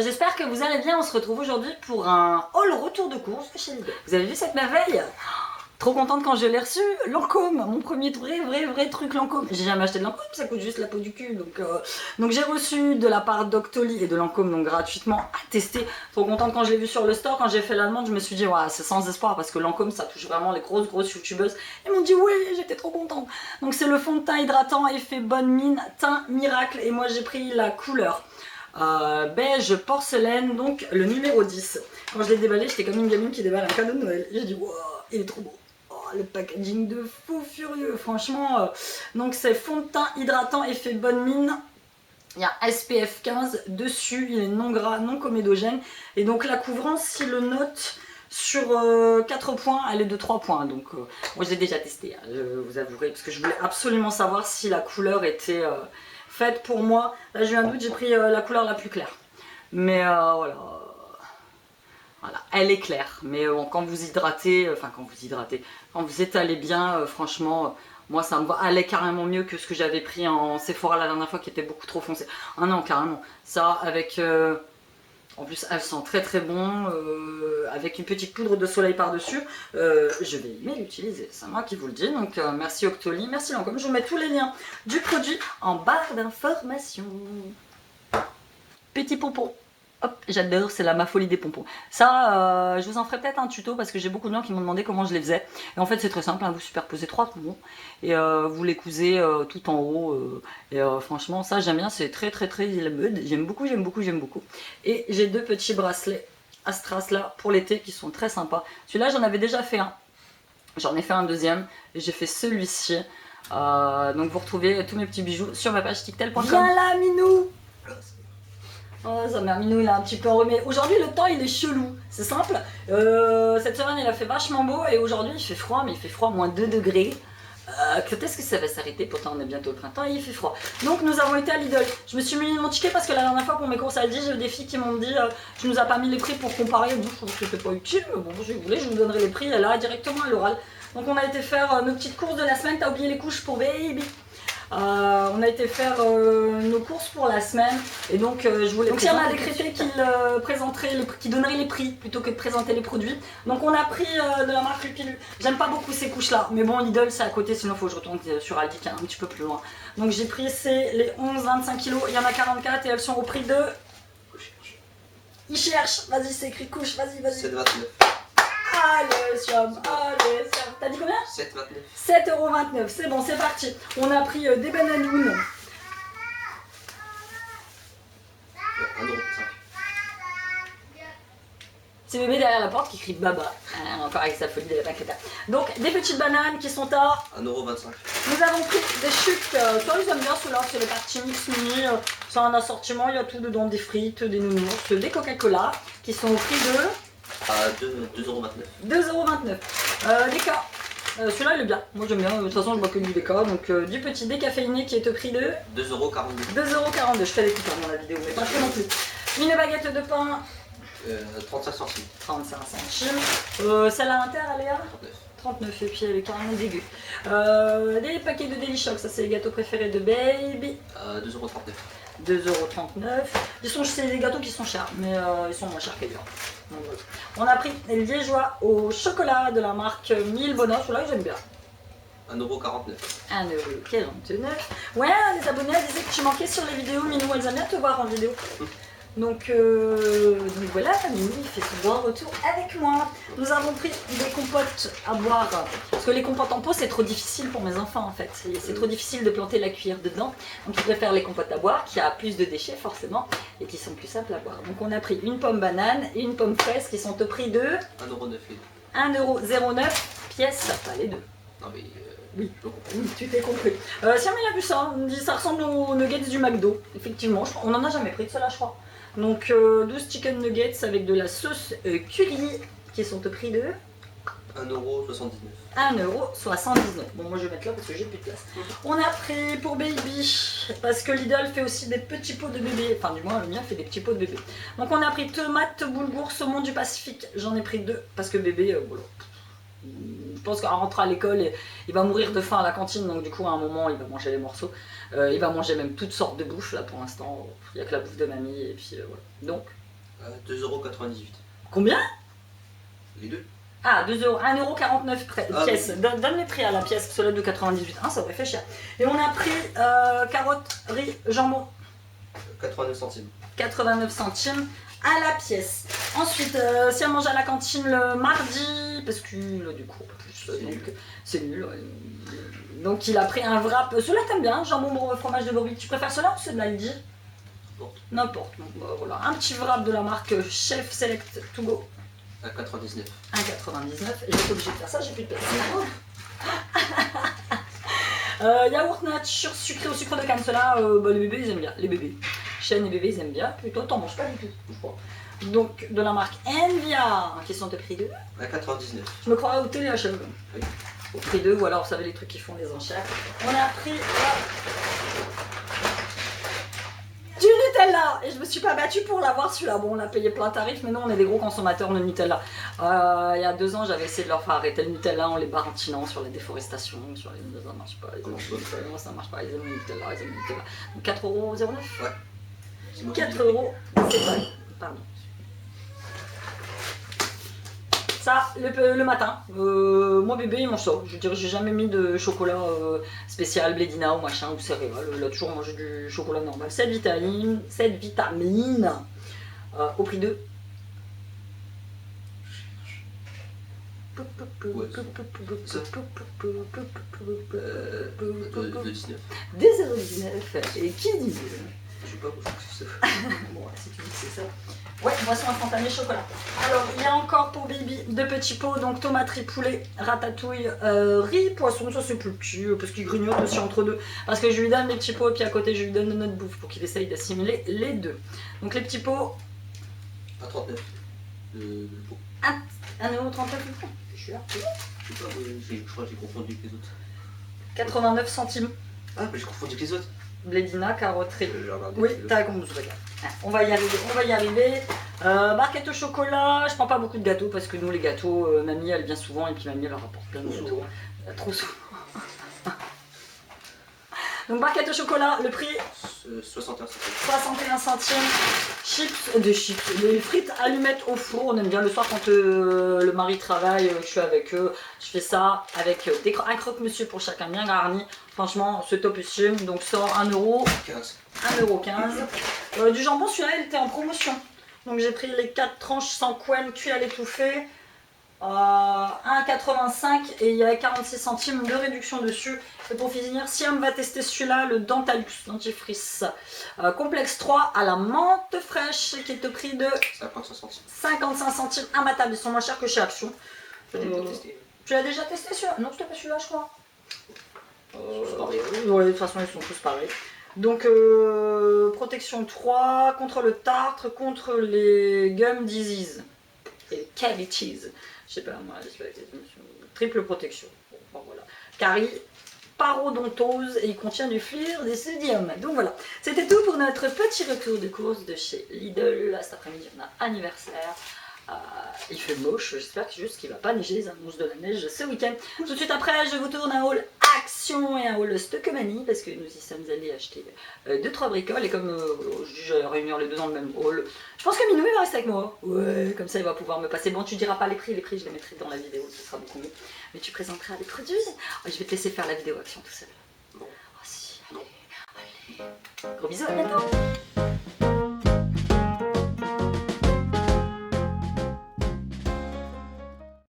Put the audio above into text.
j'espère que vous allez bien. On se retrouve aujourd'hui pour un haul retour de course chez Lidl. Vous avez vu cette merveille? Trop contente quand je l'ai reçu. Lancôme, mon premier vrai truc Lancôme. J'ai jamais acheté de Lancôme, ça coûte juste la peau du cul. Donc j'ai reçu de la part d'Octoly et de Lancôme donc gratuitement à tester. Trop contente quand je l'ai vu sur le store. Quand j'ai fait la demande, je me suis dit ouais, c'est sans espoir parce que Lancôme ça touche vraiment les grosses youtubeuses. Ils m'ont dit oui, j'étais trop contente. Donc c'est le fond de teint hydratant effet bonne mine teint miracle et moi j'ai pris la couleur beige porcelaine, donc le numéro 10. Quand je l'ai déballé, j'étais comme une gamine qui déballe un cadeau de Noël. J'ai dit wow, il est trop beau. Le packaging de fou furieux, franchement. Donc c'est fond de teint hydratant effet bonne mine. Il y a SPF 15 dessus, il est non gras, non comédogène. Et donc la couvrance, si le note sur 4 points, elle est de 3 points. Donc moi je l'ai déjà testé, hein, je vous avouerai, parce que je voulais absolument savoir si la couleur était faite pour moi. Là j'ai eu un doute, j'ai pris la couleur la plus claire. Mais voilà. Voilà, elle est claire, mais quand vous hydratez, quand vous étalez bien, franchement, moi ça me va, elle est carrément mieux que ce que j'avais pris en Sephora la dernière fois qui était beaucoup trop foncé. Ah non, carrément, ça avec, en plus elle sent très bon, avec une petite poudre de soleil par-dessus, je vais aimer l'utiliser, c'est moi qui vous le dis, donc merci Octoly, merci Lancôme, je vous mets tous les liens du produit en barre d'informations. Petit pompon. Hop, j'adore, c'est ma folie des pompons. Ça, je vous en ferai peut-être un tuto parce que j'ai beaucoup de gens qui m'ont demandé comment je les faisais. Et en fait, c'est très simple, hein, vous superposez 3 pompons et vous les cousez tout en haut. Franchement, ça j'aime bien, c'est très la mode. J'aime beaucoup. Et j'ai 2 petits bracelets Astras là pour l'été qui sont très sympas. Celui-là, j'en avais déjà fait un. J'en ai fait un deuxième et j'ai fait celui-ci. Donc vous retrouvez tous mes petits bijoux sur ma page tictel.com. Viens là, Minou! Oh, sa mère Minou, il a un petit peu enrhumé. Aujourd'hui, le temps, il est chelou. C'est simple. Cette semaine, il a fait vachement beau. Et aujourd'hui, il fait froid, mais il fait froid, moins 2 degrés. Quand est-ce que ça va s'arrêter? Pourtant, on est bientôt au printemps et il fait froid. Donc, nous avons été à Lidl. Je me suis mis mon ticket parce que la dernière fois, pour mes courses à Aldi, j'ai eu des filles qui m'ont dit tu nous as pas mis les prix pour comparer. Bon, je trouve que c'était pas utile. Mais bon, si vous voulez, je vous donnerai les prix là, directement à l'oral. Donc, on a été faire nos petites courses de la semaine. T'as oublié les couches pour baby? On a été faire nos courses pour la semaine et donc je voulais. Donc Siam a décrété qu'il qu'il donnerait les prix plutôt que de présenter les produits. Donc on a pris de la marque Lupilu. J'aime pas beaucoup ces couches là, mais bon Lidl c'est à côté, sinon il faut que je retourne sur Aldi qui est un petit peu plus loin. Donc j'ai pris les 11-25 kg, il y en a 44 et elles sont au prix de. Il cherche, vas-y c'est écrit couche, vas-y. 7,29. Allez, Siam. T'as dit combien? 7,29. 7,29 €, c'est bon, c'est parti. On a pris des bananounes. 1,5 €. C'est bébé derrière la porte qui crie baba. Encore avec sa folie de la paqueta. Donc, des petites bananes qui sont à 1,25 €. Nous avons pris des chutes. Toi, ils aiment bien ceux-là, c'est les parties mix mini. C'est un assortiment, il y a tout dedans, des frites, des nounours, des Coca-Cola qui sont au prix de. À 2,29 €. 2,29 €. Déca. Celui-là il est bien, moi j'aime bien, de toute façon je bois que du déca, donc du petit décaféiné qui est au prix de 2,42 €. 2,42 €, je fais les coupes dans la vidéo, mais pas très non plus. Une baguette de pain, 35 centimes. 35 centimes. Celle-là inter, elle est à 39, et puis elle est carrément dégueu. Des paquets de Delichoc, ça c'est les gâteaux préférés de baby. 2,39 €. 2,39 €. C'est des gâteaux qui sont chers, mais ils sont moins chers qu'ailleurs. On a pris les liégeois au chocolat de la marque 1000 Bonheur, celui-là j'aime bien. 1,49 €. 1,49 €. Ouais, les abonnés elles disaient que tu manquais sur les vidéos, Minou, elles aiment bien te voir en vidéo. Donc voilà, Minou il fait son bon retour avec moi. Nous avons pris des compotes à boire, parce que les compotes en pot c'est trop difficile pour mes enfants en fait. C'est trop difficile de planter la cuillère dedans. Donc ils préfèrent les compotes à boire qui a plus de déchets forcément et qui sont plus simples à boire. Donc on a pris une pomme banane et une pomme fraise qui sont au prix de 1,09 € pièce, pas les deux. Non mais Oui, tu t'es compris. Si on a vu ça, on me dit ça ressemble aux nuggets du McDo. Effectivement, on en a jamais pris de cela je crois. Donc 12 chicken nuggets avec de la sauce curry qui sont au prix de 1,79 €. Bon moi je vais mettre là parce que j'ai plus de place. On a pris pour baby, parce que Lidl fait aussi des petits pots de bébé. Enfin du moins le mien fait des petits pots de bébé. Donc on a pris tomates, boulgour, saumon du Pacifique. J'en ai pris 2 parce que bébé, voilà. pense qu'en rentrant à l'école, il va mourir de faim à la cantine, donc du coup à un moment il va manger les morceaux. Il va manger même toutes sortes de bouffe, là pour l'instant, il n'y a que la bouffe de mamie, et puis voilà. Donc 2,98 €. Combien? Les deux. Ah, 2 euros, 1,49 € pièce. Oui. Donne les prix à la pièce, celle de 98. Ah, ça aurait fait cher. Et on a pris carottes, riz, jambon. 89 centimes. 89 centimes à la pièce. Ensuite, si elle mange à la cantine le mardi, parce que là, du coup, c'est nul. Ouais. Donc, il a pris un wrap. Ceux-là, t'aimes bien, jambon, fromage de brebis. Tu préfères ceux-là ou ceux de l'Aldi? N'importe. Donc, voilà. Un petit wrap de la marque Chef Select To Go. 1,99 €. 1,99 et j'étais obligée de faire ça, j'ai plus de place. Yaourt nature sucré au sucre de canne, ceux-là, les bébés ils aiment bien, les bébés. Chêne et bébés ils aiment bien, plutôt t'en manges pas du tout, je crois. Donc de la marque Envia, qui sont au prix de 1,99 €. Je me crois au THM. Oui. Au prix de, voilà, vous savez les trucs qui font les enchères. On a pris du Nutella et je me suis pas battue pour l'avoir celui-là. Bon, on a payé plein tarif, mais non, on est des gros consommateurs de Nutella. Il y a 2 ans, j'avais essayé de leur faire arrêter le Nutella en les barantinant sur la déforestation, sur les... Ça marche pas, non, ça marche pas, ils aiment le Nutella, ils aiment le Nutella. Donc 4,09 €. Ouais. 4 €, c'est pas... Pardon. Ça, le matin, moi bébé il mange ça. Je dirais, j'ai jamais mis de chocolat spécial, blédina ou machin, ou céréales. Il a toujours mangé du chocolat normal. 7 vitamines, au prix de... Ouais, 2,19 €. 2,19 €. Et qui dit? Je sais pas, je crois que c'est ça. Bon, si tu dis que c'est ça. Ouais, boisson instantanée chocolat. Alors, il y a encore pour baby 2 petits pots, donc tomate, riz, poulet, ratatouille, riz, poisson, ça c'est plus petit, parce qu'il grignote aussi entre deux. Parce que je lui donne les petits pots, et puis à côté je lui donne de notre bouffe pour qu'il essaye d'assimiler les deux. Donc les petits pots... 1,39 € le pot. 1,39 € le pot. Je suis là. Je sais pas, je crois que j'ai confondu avec les autres. 89 centimes. Ah, mais j'ai confondu avec les autres. Blédina, carotte, riz. Regardé, Oui, t'as compris, regarde. On va y arriver, on va y arriver. Barquette au chocolat, je prends pas beaucoup de gâteaux parce que nous les gâteaux, mamie elle vient souvent et puis mamie elle leur apporte plein de gâteaux. Trop souvent. Donc barquette au chocolat, le prix 61 centimes. 61 centimes. Chips, des frites allumettes au four. On aime bien le soir quand le mari travaille, je suis avec eux. Je fais ça avec un croque-monsieur pour chacun bien garni. Franchement, c'est topissime. Donc ça, 1 €. 1,15 €. Du jambon, celui-là, il était en promotion. Donc j'ai pris les 4 tranches sans couenne cuit à l'étouffer. 1,85 € et il y avait 46 centimes de réduction dessus. Et pour finir, Siam va tester celui-là, le Dentalux dentifrice complexe 3 à la menthe fraîche qui est au prix de 55 centimes. 55 centimes à ma table. Ils sont moins chers que chez Action. Tu l'as déjà testé celui-là? Non, c'était pas celui-là, je crois. Ouais, de toute façon, ils sont tous pareils. Donc, protection 3 contre le tartre, contre les gum disease et cavities. Je sais pas, moi, triple protection. Bon, enfin, voilà. Carie, parodontose et il contient du fluor de sodium. Donc voilà, c'était tout pour notre petit retour de course de chez Lidl. Là, cet après-midi, on a anniversaire. Il fait moche, j'espère juste qu'il va pas neiger, les annonces de la neige ce week-end. Tout de suite après, je vous tourne un haul Action et un haul Stockmanie parce que nous y sommes allés acheter 2-3 bricoles et comme je vais réunir les deux dans le même haul, je pense que Minou il va rester avec moi. Ouais, comme ça il va pouvoir me passer. Bon, tu diras pas les prix je les mettrai dans la vidéo, ce sera beaucoup mieux. Mais tu présenteras les produits. Je vais te laisser faire la vidéo Action tout seul. Bon, oh si, allez. Gros bisous, à bientôt.